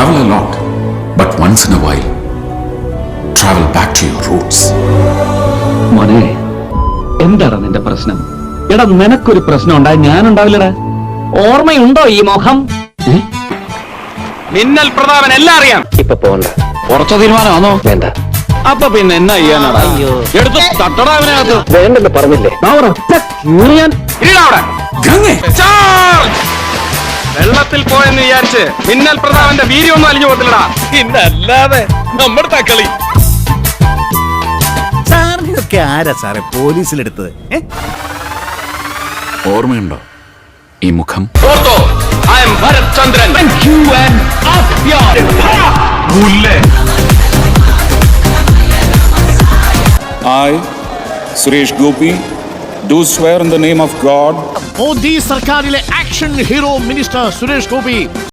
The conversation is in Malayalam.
travel a lot, but once in a while, travel back to your roots. മോനെ, എന്താണ് നിന്റെ പ്രശ്നം? എടാ, നിനക്കൊരു പ്രശ്നം ഉണ്ടായി ഞാനുണ്ടാവില്ലടാ. ഓർമ്മയുണ്ടോ ഈ മുഖം? മിന്നൽ പ്രതാപൻ എല്ലാം അറിയാം. ഇപ്പൊ പോണ്ട. ഉറച്ച തീരുമാനമാണോ? വേണ്ട. അപ്പൊ പിന്നെ എന്നാ ചെയ്യാനാടാ? എടുത്ത് തട്ടടാ അവനകത്ത്. വേണ്ടെന്ന് പറഞ്ഞില്ലേ? വെള്ളത്തിൽ പോയെന്ന് വിചാരിച്ച് മിന്നൽ പ്രതാപന്റെ വീര്യമൊന്നും അലിഞ്ഞു പോകത്തില്ലടാ. ഇന്നല്ലാതെ നമ്മുടെ തക്കളി. സാറിനൊക്കെ ആരാ സാറേ പോലീസിലെടുത്തത്? ഓർമ്മയുണ്ടോ ഈ മുഖം? ഓർത്തോ, I am Bharat Chandran. I, Suresh Gopi, do swear in the name of God. Modi സർക്കാരിലെ action hero minister Suresh Gopi